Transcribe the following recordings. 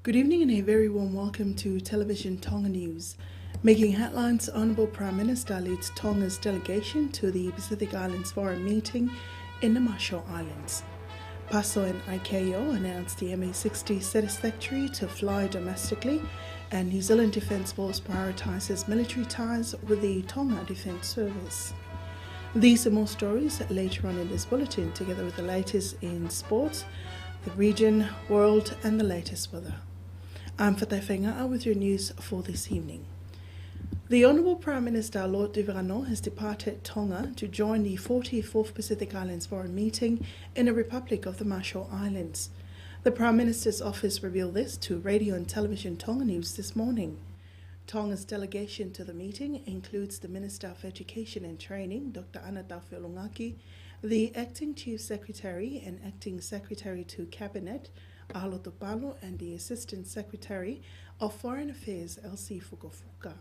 Good evening and a very warm welcome to Television Tonga News. Making headlines, Honourable Prime Minister leads Tonga's delegation to the Pacific Islands Forum meeting in the Marshall Islands. PASO and ICAO announced the MA-60 satisfactory to fly domestically, and New Zealand Defence Force prioritises military ties with the Tonga Defence Service. These and more stories later on in this bulletin, together with the latest in sports, the region, world and the latest weather. I'm Fatai Whaingaa with your news for this evening. The Honourable Prime Minister Lord De Verano has departed Tonga to join the 44th Pacific Islands Forum meeting in the Republic of the Marshall Islands. The Prime Minister's office revealed this to Radio and Television Tonga News this morning. Tonga's delegation to the meeting includes the Minister of Education and Training, Dr. Ana Tauwhiolongaki, the Acting Chief Secretary and Acting Secretary to Cabinet, Ahalo Tupalo, and the Assistant Secretary of Foreign Affairs, Elsie Fukufuka.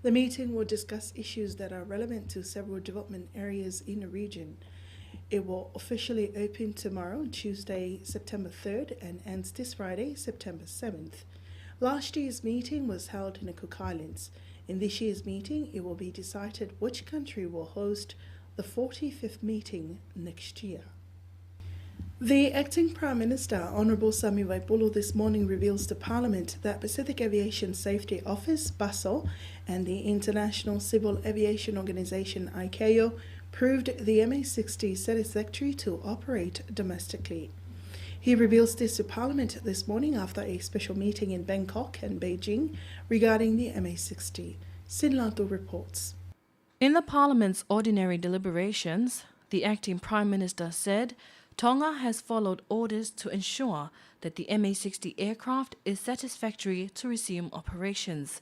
The meeting will discuss issues that are relevant to several development areas in the region. It will officially open tomorrow, Tuesday, September 3rd, and ends this Friday, September 7th. Last year's meeting was held in the Cook Islands. In this year's meeting, it will be decided which country will host the 45th meeting next year. The Acting Prime Minister, Honourable Sami Waipulu, this morning reveals to Parliament that Pacific Aviation Safety Office, PASO, and the International Civil Aviation Organisation, ICAO, proved the MA-60 satisfactory to operate domestically. He reveals this to Parliament this morning after a special meeting in Bangkok and Beijing regarding the MA-60. Sinlato reports. In the Parliament's ordinary deliberations, the Acting Prime Minister said Tonga has followed orders to ensure that the MA-60 aircraft is satisfactory to resume operations.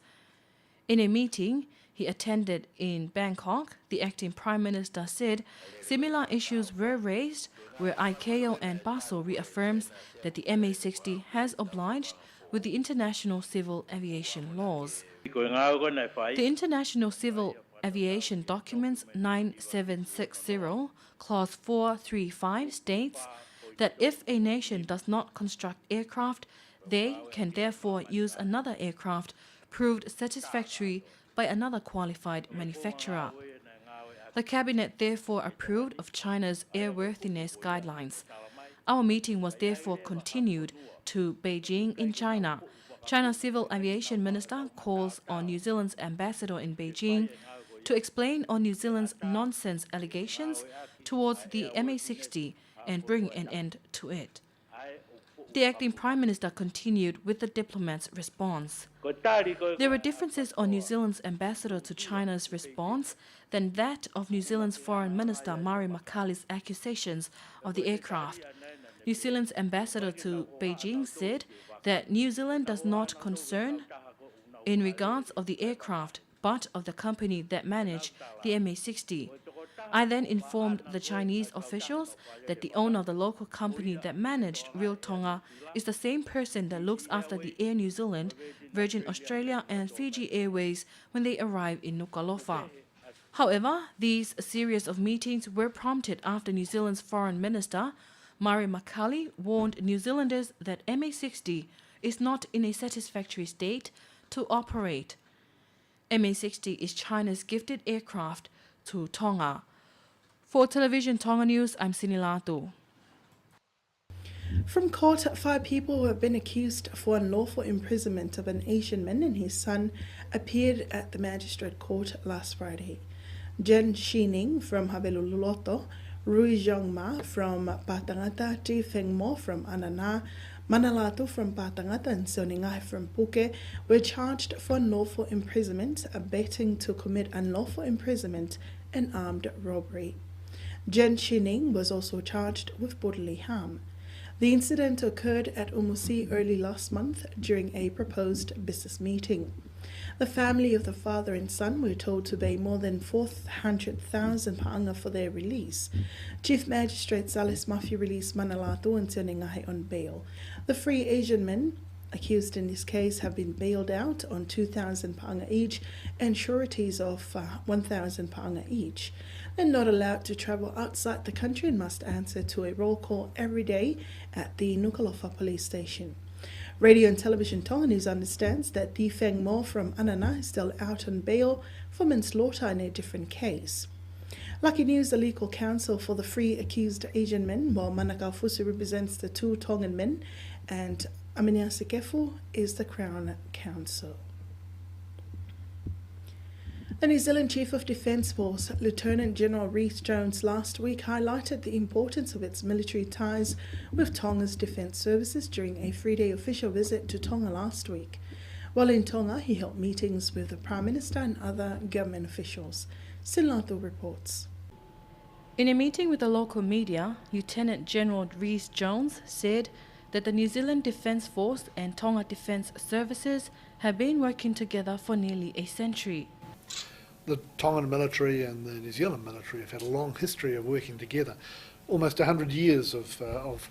In a meeting he attended in Bangkok, the Acting Prime Minister said similar issues were raised where ICAO and PASO reaffirms that the MA-60 has obliged with the International Civil Aviation laws. The International Civil Aviation Documents 9760, Clause 435 states that if a nation does not construct aircraft, they can therefore use another aircraft proved satisfactory by another qualified manufacturer. The Cabinet therefore approved of China's airworthiness guidelines. Our meeting was therefore continued to Beijing in China. China's Civil Aviation Minister calls on New Zealand's ambassador in Beijing to explain on New Zealand's nonsense allegations towards the MA-60 and bring an end to it. The Acting Prime Minister continued with the diplomat's response. There were differences on New Zealand's ambassador to China's response than that of New Zealand's Foreign Minister Mari Makali's accusations of the aircraft. New Zealand's ambassador to Beijing said that New Zealand does not concern in regards of the aircraft but of the company that managed the MA-60. I then informed the Chinese officials that the owner of the local company that managed Real Tonga is the same person that looks after the Air New Zealand, Virgin Australia and Fiji Airways when they arrive in Nuku'alofa. However, these series of meetings were prompted after New Zealand's Foreign Minister, Mari Makali, warned New Zealanders that MA-60 is not in a satisfactory state to operate. MA-60 is China's gifted aircraft to Tonga. For Television Tonga News, I'm Sinilatu. From court, 5 people who have been accused for unlawful imprisonment of an Asian man and his son appeared at the magistrate court last Friday. Jen Shining from Habelululoto, Rui Zhongma from Patangata, Ti Feng Mo from Anana, Manalato from Patangata and Soningai from Puke were charged for unlawful imprisonment, abetting to commit unlawful imprisonment and armed robbery. Jen Shining was also charged with bodily harm. The incident occurred at Umusi early last month during a proposed business meeting. The family of the father and son were told to pay more than 400,000 paanga for their release. Chief Magistrate Salis Mafi released Manalato and Soningai on bail. The 3 Asian men accused in this case have been bailed out on 2,000 paanga each and sureties of 1,000 paanga each. They're not allowed to travel outside the country and must answer to a roll call every day at the Nuku'alofa police station. Radio and Television Tonga News understands that Defeng Mo from Anana is still out on bail for manslaughter in a different case. Lucky News, the legal counsel for the three accused Asian men, while Manukau Fusi represents the two Tongan men, and Aminia Sekefu is the Crown Counsel. The New Zealand Chief of Defence Force, Lieutenant General Rhys Jones, last week highlighted the importance of its military ties with Tonga's defence services during a 3-day official visit to Tonga last week. While in Tonga, he held meetings with the Prime Minister and other government officials. Sinlato reports. In a meeting with the local media, Lieutenant General Rhys Jones said that the New Zealand Defence Force and Tonga Defence Services have been working together for nearly a century. The Tongan military and the New Zealand military have had a long history of working together, almost 100 years of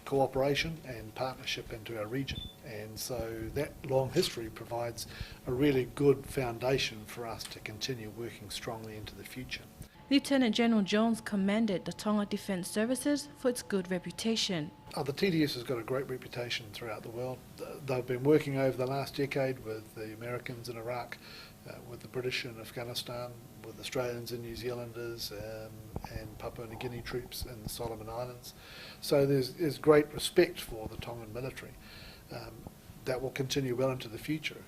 cooperation and partnership into our region, and so that long history provides a really good foundation for us to continue working strongly into the future. Lieutenant General Jones commended the Tonga Defence Services for its good reputation. The TDS has got a great reputation throughout the world. They've been working over the last decade with the Americans in Iraq, with the British in Afghanistan, with Australians and New Zealanders, and Papua New Guinea troops in the Solomon Islands. So there's great respect for the Tongan military. That will continue well into the future.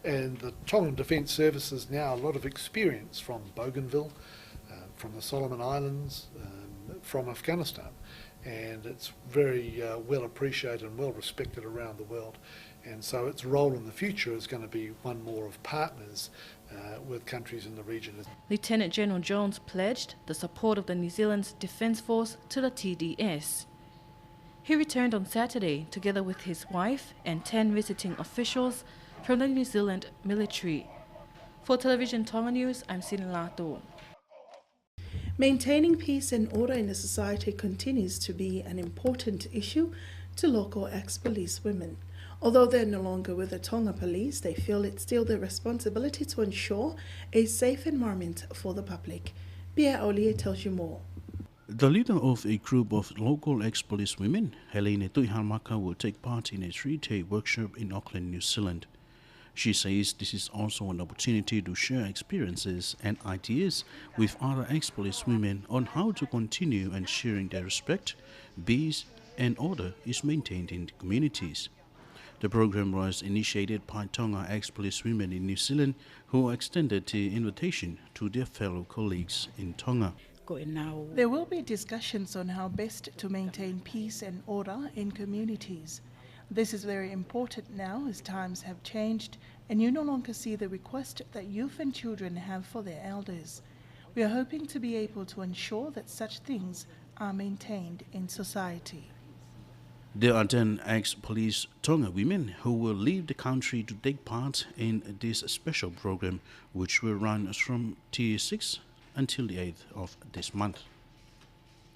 And the Tongan Defence Services now a lot of experience from Bougainville, from the Solomon Islands, from Afghanistan. And it's very well appreciated and well respected around the world. And so its role in the future is going to be one more of partners with countries in the region. Lieutenant General Jones pledged the support of the New Zealand's Defence Force to the TDS. He returned on Saturday together with his wife and 10 visiting officials from the New Zealand military. For Television Tonga News, I'm Sinlato. Maintaining peace and order in the society continues to be an important issue to local ex-police women. Although they're no longer with the Tonga Police, they feel it's still their responsibility to ensure a safe environment for the public. Pia Olie tells you more. The leader of a group of local ex-police women, Helene Tuihalmaka, will take part in a 3-day workshop in Auckland, New Zealand. She says this is also an opportunity to share experiences and ideas with other ex-police women on how to continue ensuring that respect, peace and order is maintained in the communities. The program was initiated by Tonga ex-police women in New Zealand who extended the invitation to their fellow colleagues in Tonga. There will be discussions on how best to maintain peace and order in communities. This is very important now as times have changed and you no longer see the request that youth and children have for their elders. We are hoping to be able to ensure that such things are maintained in society. There are 10 ex-police Tonga women who will leave the country to take part in this special program, which will run from Tier 6 until the 8th of this month.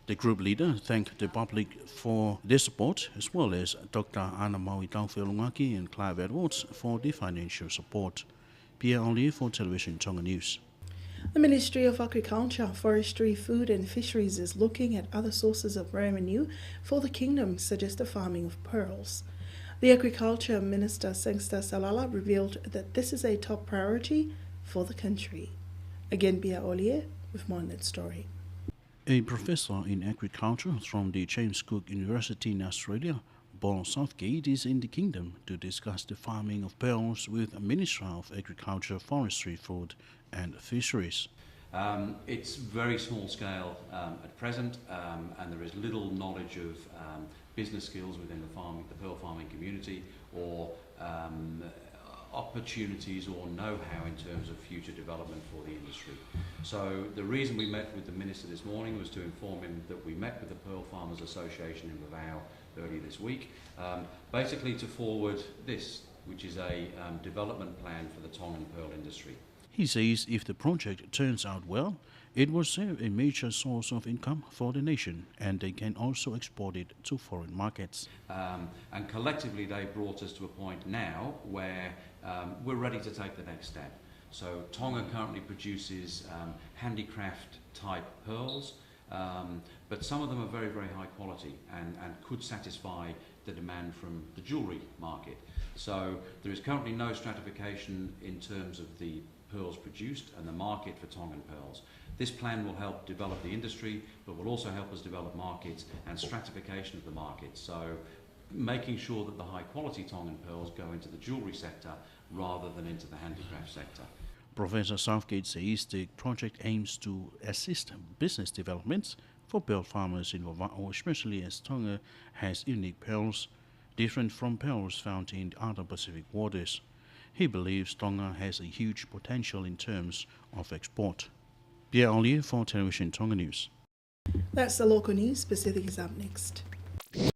The group leader thanked the public for their support, as well as Dr. Ana Maui Tauwhelungaki and Clive Edwards for the financial support. Pierre Ollier for Television Tonga News. The Ministry of Agriculture, Forestry, Food and Fisheries is looking at other sources of revenue for the kingdom, such as the farming of pearls. The Agriculture Minister Sengsta Salala revealed that this is a top priority for the country. Again, Pia Ollier with more on that story. A professor in agriculture from the James Cook University in Australia, Paul Southgate, is in the kingdom to discuss the farming of pearls with the Minister of Agriculture, Forestry, Food and Fisheries. It's very small scale at present, and there is little knowledge of business skills within the pearl farming community, or opportunities or know-how in terms of future development for the industry. So the reason we met with the Minister this morning was to inform him that we met with the Pearl Farmers Association in Bavau earlier this week, basically to forward this, which is a development plan for the Tongan pearl industry. He says if the project turns out well, it will serve a major source of income for the nation, and they can also export it to foreign markets. And collectively they brought us to a point now where we're ready to take the next step. So Tonga currently produces handicraft type pearls, but some of them are very, very high quality and could satisfy the demand from the jewellery market. So there is currently no stratification in terms of the pearls produced and the market for Tongan pearls. This plan will help develop the industry, but will also help us develop markets and stratification of the market. So making sure that the high quality Tongan pearls go into the jewellery sector rather than into the handicraft sector. Professor Southgate says the project aims to assist business developments for pearl farmers in Vava'o, especially as Tonga has unique pearls, different from pearls found in other Pacific waters. He believes Tonga has a huge potential in terms of export. Pierre Ollier for Television Tonga News. That's the local news. Pacific is up next.